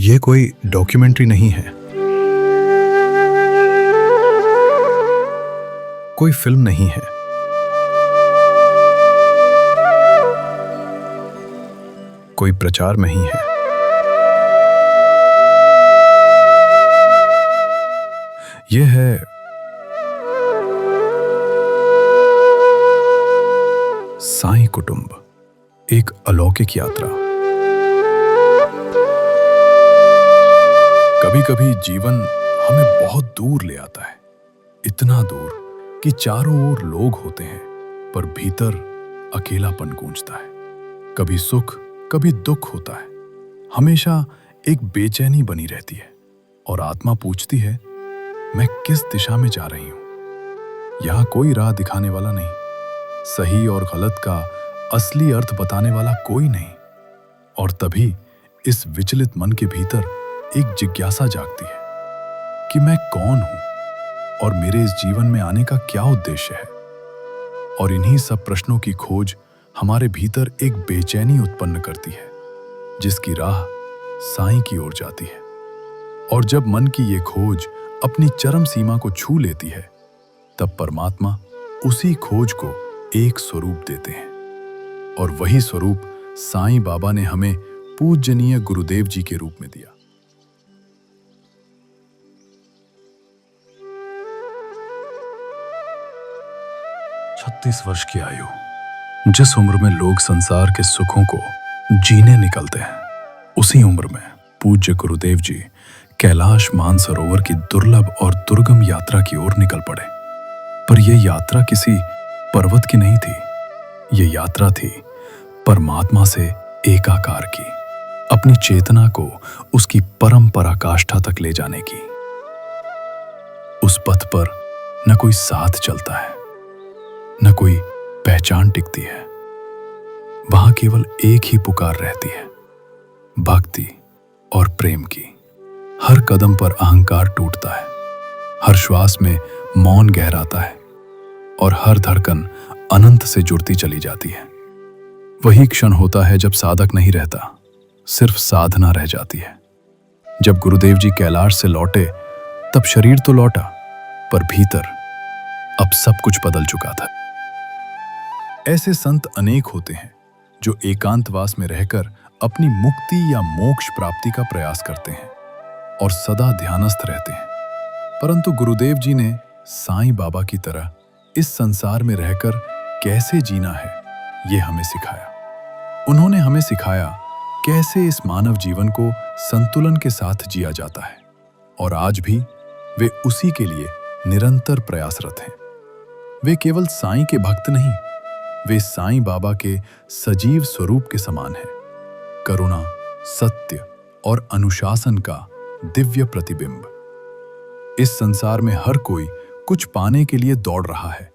ये कोई डॉक्यूमेंट्री नहीं है, कोई फिल्म नहीं है, कोई प्रचार नहीं है। ये है साईं कुटुंब, एक अलौकिक यात्रा। कभी कभी जीवन हमें बहुत दूर ले आता है, इतना दूर कि चारों ओर लोग होते हैं पर भीतर अकेलापन गूंजता है। कभी सुख कभी दुख होता है, हमेशा एक बेचैनी बनी रहती है और आत्मा पूछती है, मैं किस दिशा में जा रही हूं। यहां कोई राह दिखाने वाला नहीं, सही और गलत का असली अर्थ बताने वाला कोई नहीं। और तभी इस विचलित मन के भीतर एक जिज्ञासा जागती है कि मैं कौन हूं और मेरे इस जीवन में आने का क्या उद्देश्य है। और इन्हीं सब प्रश्नों की खोज हमारे भीतर एक बेचैनी उत्पन्न करती है, जिसकी राह साईं की ओर जाती है। और जब मन की ये खोज अपनी चरम सीमा को छू लेती है, तब परमात्मा उसी खोज को एक स्वरूप देते हैं। और वही स्वरूप साईं बाबा ने हमें पूजनीय गुरुदेव जी के रूप में दिया। छत्तीस वर्ष की आयु, जिस उम्र में लोग संसार के सुखों को जीने निकलते हैं, उसी उम्र में पूज्य गुरुदेव जी कैलाश मानसरोवर की दुर्लभ और दुर्गम यात्रा की ओर निकल पड़े। पर यह यात्रा किसी पर्वत की नहीं थी, यह यात्रा थी परमात्मा से एकाकार की, अपनी चेतना को उसकी परम पराकाष्ठा तक ले जाने की। उस पथ पर न कोई साथ चलता है, न कोई पहचान टिकती है। वहां केवल एक ही पुकार रहती है, भक्ति और प्रेम की। हर कदम पर अहंकार टूटता है, हर श्वास में मौन गहराता है और हर धड़कन अनंत से जुड़ती चली जाती है। वही क्षण होता है जब साधक नहीं रहता, सिर्फ साधना रह जाती है। जब गुरुदेव जी कैलाश से लौटे, तब शरीर तो लौटा, पर भीतर अब सब कुछ बदल चुका था। ऐसे संत अनेक होते हैं जो एकांतवास में रहकर अपनी मुक्ति या मोक्ष प्राप्ति का प्रयास करते हैं और सदा ध्यानस्थ रहते हैं। परंतु गुरुदेव जी ने साईं बाबा की तरह इस संसार में रहकर कैसे जीना है, ये हमें सिखाया। उन्होंने हमें सिखाया कैसे इस मानव जीवन को संतुलन के साथ जिया जाता है। और आज भी वे उसी के लिए निरंतर प्रयासरत हैं। वे केवल साईं के भक्त नहीं, वे साईं बाबा के सजीव स्वरूप के समान हैं, करुणा, सत्य और अनुशासन का दिव्य प्रतिबिंब। इस संसार में हर कोई कुछ पाने के लिए दौड़ रहा है,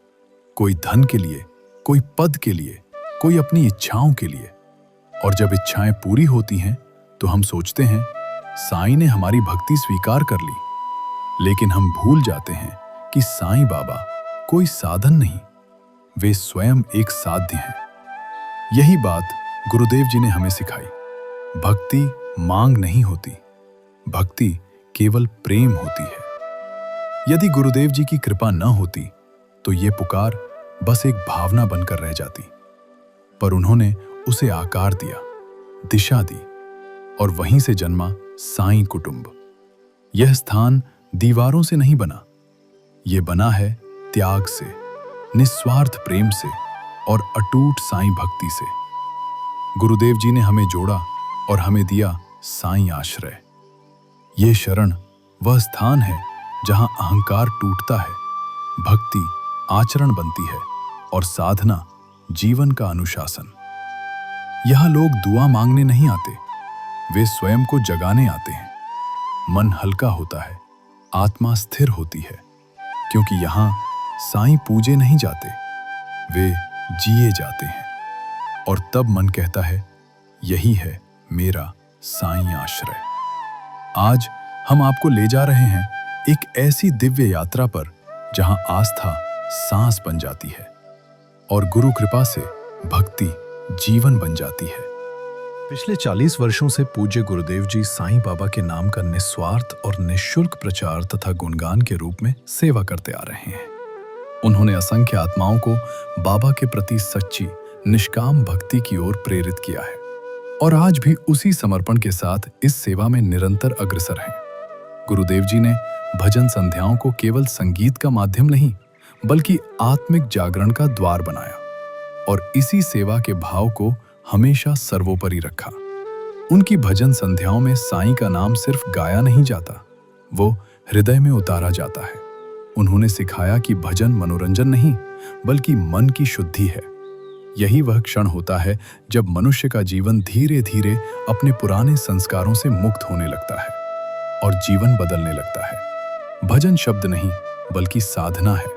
कोई धन के लिए, कोई पद के लिए, कोई अपनी इच्छाओं के लिए। और जब इच्छाएं पूरी होती हैं तो हम सोचते हैं साईं ने हमारी भक्ति स्वीकार कर ली। लेकिन हम भूल जाते हैं कि साईं बाबा कोई साधन नहीं, वे स्वयं एक साध्य हैं। यही बात गुरुदेव जी ने हमें सिखाई। भक्ति मांग नहीं होती, भक्ति केवल प्रेम होती है। यदि गुरुदेव जी की कृपा न होती तो ये पुकार बस एक भावना बनकर रह जाती। पर उन्होंने उसे आकार दिया, दिशा दी, और वहीं से जन्मा साईं कुटुंब। यह स्थान दीवारों से नहीं बना, यह बना है त्याग से, निस्वार्थ प्रेम से और अटूट साईं भक्ति से। गुरुदेव जी ने हमें जोड़ा और हमें दिया साईं आश्रय। ये शरण वह स्थान है जहां अहंकार टूटता है, भक्ति आचरण बनती है और साधना जीवन का अनुशासन। यहां लोग दुआ मांगने नहीं आते, वे स्वयं को जगाने आते हैं। मन हल्का होता है, आत्मा स्थिर होती है, क्योंकि यहां साईं पूजे नहीं जाते, वे जिए जाते हैं। और तब मन कहता है, यही है मेरा साईं आश्रय। आज हम आपको ले जा रहे हैं एक ऐसी दिव्य यात्रा पर जहां आस्था सांस बन जाती है और गुरु कृपा से भक्ति जीवन बन जाती है। पिछले 40 वर्षों से पूज्य गुरुदेव जी साईं बाबा के नाम का निस्वार्थ और निःशुल्क प्रचार तथा गुणगान के रूप में सेवा करते आ रहे हैं। उन्होंने असंख्य आत्माओं को बाबा के प्रति सच्ची निष्काम भक्ति की ओर प्रेरित किया है और आज भी उसी समर्पण के साथ इस सेवा में निरंतर अग्रसर हैं। गुरुदेव जी ने भजन संध्याओं को केवल संगीत का माध्यम नहीं बल्कि आत्मिक जागरण का द्वार बनाया और इसी सेवा के भाव को हमेशा सर्वोपरि रखा। उनकी भजन संध्याओं में साईं का नाम सिर्फ गाया नहीं जाता, वो हृदय में उतारा जाता है। उन्होंने सिखाया कि भजन मनोरंजन नहीं बल्कि मन की शुद्धि है। यही वह क्षण होता है जब मनुष्य का जीवन धीरे धीरे अपने पुराने संस्कारों से मुक्त होने लगता है और जीवन बदलने लगता है। भजन शब्द नहीं बल्कि साधना है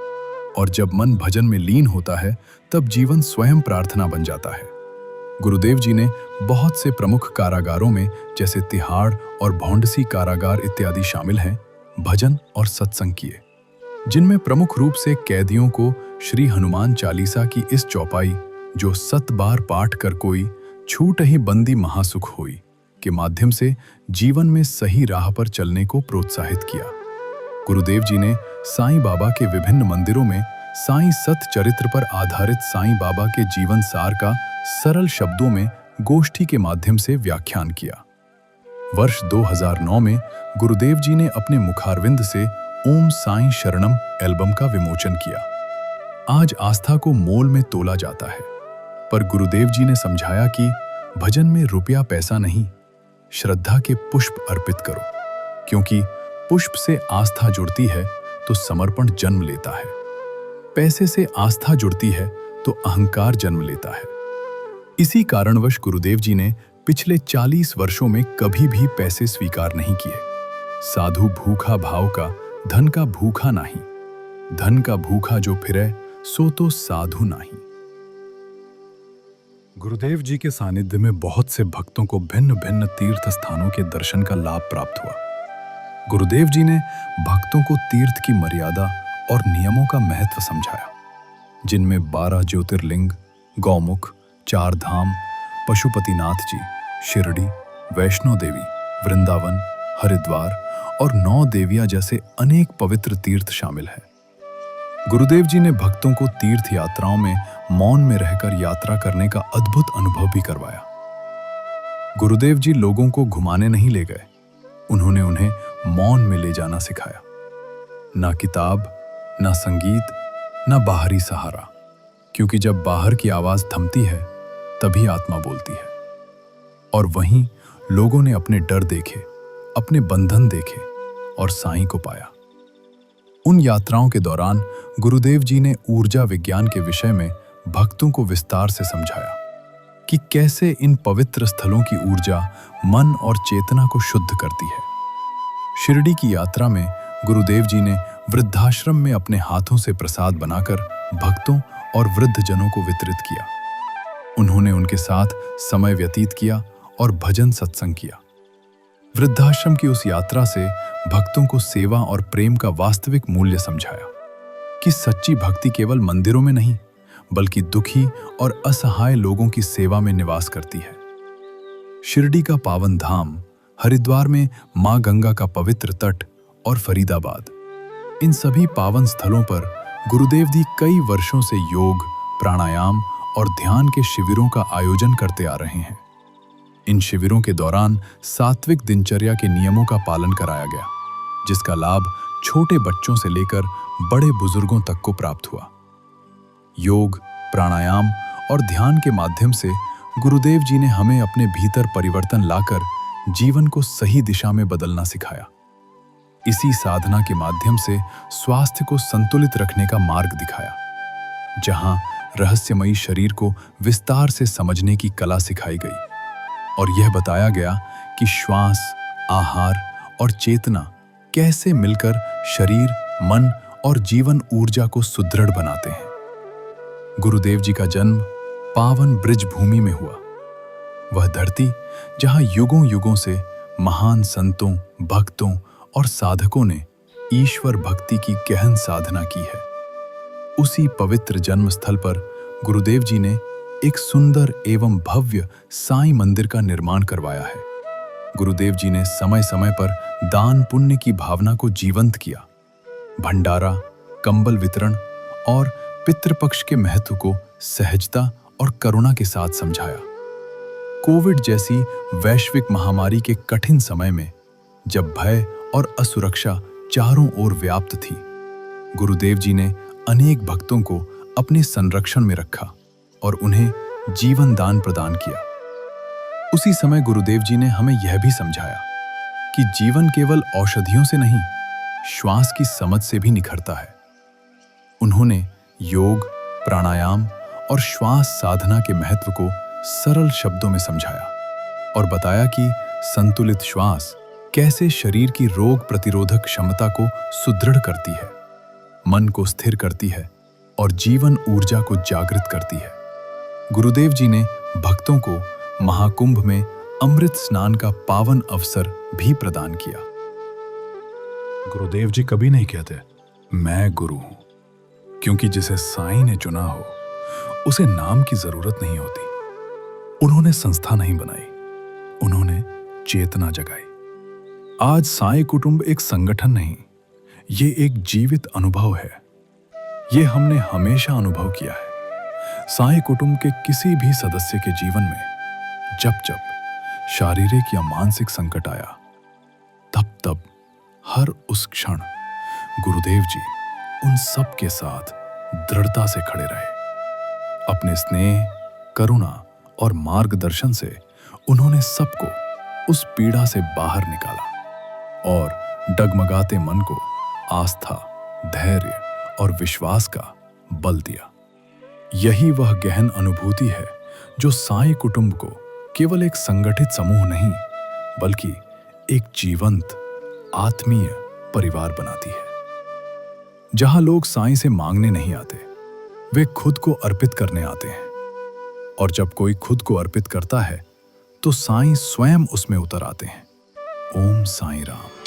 और जब मन भजन में लीन होता है तब जीवन स्वयं प्रार्थना बन जाता है। गुरुदेव जी ने बहुत से प्रमुख कारागारों में जैसे तिहाड़ और भौंडसी कारागार इत्यादि शामिल हैं, भजन और सत्संग किए, जिनमें प्रमुख रूप से कैदियों को श्री हनुमान चालीसा की इस चौपाई जो 7 बार पाठ कर कोई छूट ही बंदी महासुख होई के माध्यम से जीवन में सही राह पर चलने को प्रोत्साहित किया। गुरुदेव जी ने साईं बाबा के विभिन्न मंदिरों में साईं सत चरित्र पर आधारित साईं बाबा के जीवन सार का सरल शब्दों में गोष्ठी के माध्यम से व्याख्यान किया। वर्ष 2009 में गुरुदेव जी ने अपने मुखारविंद से ओम साईं शरणम एल्बम का विमोचन किया। आज आस्था को मोल में तोला जाता है, पर गुरुदेव जी ने समझाया कि भजन में रुपया पैसा नहीं, श्रद्धा के पुष्प अर्पित करो, क्योंकि पुष्प से आस्था जुड़ती है तो समर्पण जन्म लेता है। पैसे से आस्था जुड़ती है तो अहंकार जन्म लेता है। इसी कारणवश गुरुदेव जी ने पिछले 40 वर्षों में कभी भी पैसे स्वीकार नहीं किए। साधु भूखा भाव का, धन का भूखा नहीं, धन का भूखा जो फिरे सो तो साधु नहीं। गुरुदेव जी के सानिध्य में बहुत से भक्तों को भिन्न भिन्न तीर्थ स्थानों के दर्शन का लाभ प्राप्त हुआ। गुरुदेव जी ने भक्तों को तीर्थ की मर्यादा और नियमों का महत्व समझाया, जिनमें 12 ज्योतिर्लिंग, गौमुख, 4 धाम, पशुपतिनाथ जी, शिरडी, वैष्णो देवी, वृंदावन, हरिद्वार और 9 देवियां जैसे अनेक पवित्र तीर्थ शामिल हैं। गुरुदेव जी ने भक्तों को तीर्थ यात्राओं में मौन में रहकर यात्रा करने का अद्भुत अनुभव भी करवाया। गुरुदेव जी लोगों को घुमाने नहीं ले गए, उन्होंने उन्हें मौन में ले जाना सिखाया। ना किताब, ना संगीत, ना बाहरी सहारा, क्योंकि जब बाहर की आवाज थमती है तभी आत्मा बोलती है। और वहीं लोगों ने अपने डर देखे, अपने बंधन देखे और साईं को पाया। उन यात्राओं के दौरान गुरुदेव जी ने ऊर्जा विज्ञान के विषय में भक्तों को विस्तार से समझाया कि कैसे इन पवित्र स्थलों की ऊर्जा मन और चेतना को शुद्ध करती है। शिरडी की यात्रा में गुरुदेव जी ने वृद्धाश्रम में अपने हाथों से प्रसाद बनाकर भक्तों और वृद्धजनों को वितरित किया। उन्होंने उनके साथ समय व्यतीत किया और भजन सत्संग किया। वृद्धाश्रम की उस यात्रा से भक्तों को सेवा और प्रेम का वास्तविक मूल्य समझाया कि सच्ची भक्ति केवल मंदिरों में नहीं बल्कि दुखी और असहाय लोगों की सेवा में निवास करती है। शिरडी का पावन धाम, हरिद्वार में मां गंगा का पवित्र तट और फरीदाबाद, इन सभी पावन स्थलों पर गुरुदेव जी कई वर्षों से योग, प्राणायाम और ध्यान के शिविरों का आयोजन करते आ रहे हैं। इन शिविरों के दौरान सात्विक दिनचर्या के नियमों का पालन कराया गया, जिसका लाभ छोटे बच्चों से लेकर बड़े बुजुर्गों तक को प्राप्त हुआ। योग, प्राणायाम और ध्यान के माध्यम से गुरुदेव जी ने हमें अपने भीतर परिवर्तन लाकर जीवन को सही दिशा में बदलना सिखाया। इसी साधना के माध्यम से स्वास्थ्य को संतुलित रखने का मार्ग दिखाया, जहां रहस्यमयी शरीर को विस्तार से समझने की कला सिखाई गई और यह बताया गया कि श्वास, आहार और चेतना कैसे मिलकर शरीर, मन और जीवन ऊर्जा को सुदृढ़ बनाते हैं। गुरुदेव जी का जन्म पावन ब्रिज भूमि में हुआ, वह धरती जहां युगों युगों से महान संतों, भक्तों और साधकों ने ईश्वर भक्ति की गहन साधना की है। उसी पवित्र जन्म स्थल पर गुरुदेव जी ने एक सुंदर एवं भव्य साईं मंदिर का निर्माण करवाया है। गुरुदेव जी ने समय समय पर दान पुण्य की भावना को जीवंत किया। भंडारा, कंबल वितरण और पितृपक्ष के महत्व को सहजता और करुणा के साथ समझाया। कोविड जैसी वैश्विक महामारी के कठिन समय में जब भय और असुरक्षा चारों ओर व्याप्त थी, गुरुदेव जी ने अनेक भक्तों को अपने संरक्षण में रखा और उन्हें जीवन दान प्रदान किया। उसी समय गुरुदेव जी ने हमें यह भी समझाया कि जीवन केवल औषधियों से नहीं, श्वास की समझ से भी निखरता है। उन्होंने योग, प्राणायाम और श्वास साधना के महत्व को सरल शब्दों में समझाया और बताया कि संतुलित श्वास कैसे शरीर की रोग प्रतिरोधक क्षमता को सुदृढ़ करती है, मन को स्थिर करती है और जीवन ऊर्जा को जागृत करती है। गुरुदेव जी ने भक्तों को महाकुंभ में अमृत स्नान का पावन अवसर भी प्रदान किया। गुरुदेव जी कभी नहीं कहते मैं गुरु हूं, क्योंकि जिसे साईं ने चुना हो उसे नाम की जरूरत नहीं होती। उन्होंने संस्था नहीं बनाई, उन्होंने चेतना जगाई। आज साईं कुटुंब एक संगठन नहीं, ये एक जीवित अनुभव है। ये हमने हमेशा अनुभव किया है। साईं कुटुंब के किसी भी सदस्य के जीवन में जब जब शारीरिक या मानसिक संकट आया, तब तब हर उस क्षण गुरुदेव जी उन सब के साथ दृढ़ता से खड़े रहे। अपने स्नेह, करुणा और मार्गदर्शन से उन्होंने सबको उस पीड़ा से बाहर निकाला और डगमगाते मन को आस्था, धैर्य और विश्वास का बल दिया। यही वह गहन अनुभूति है जो साईं कुटुंब को केवल एक संगठित समूह नहीं, बल्कि एक जीवंत आत्मीय परिवार बनाती है। जहां लोग साईं से मांगने नहीं आते, वे खुद को अर्पित करने आते हैं। और जब कोई खुद को अर्पित करता है तो साईं स्वयं उसमें उतर आते हैं। ओम साईं राम।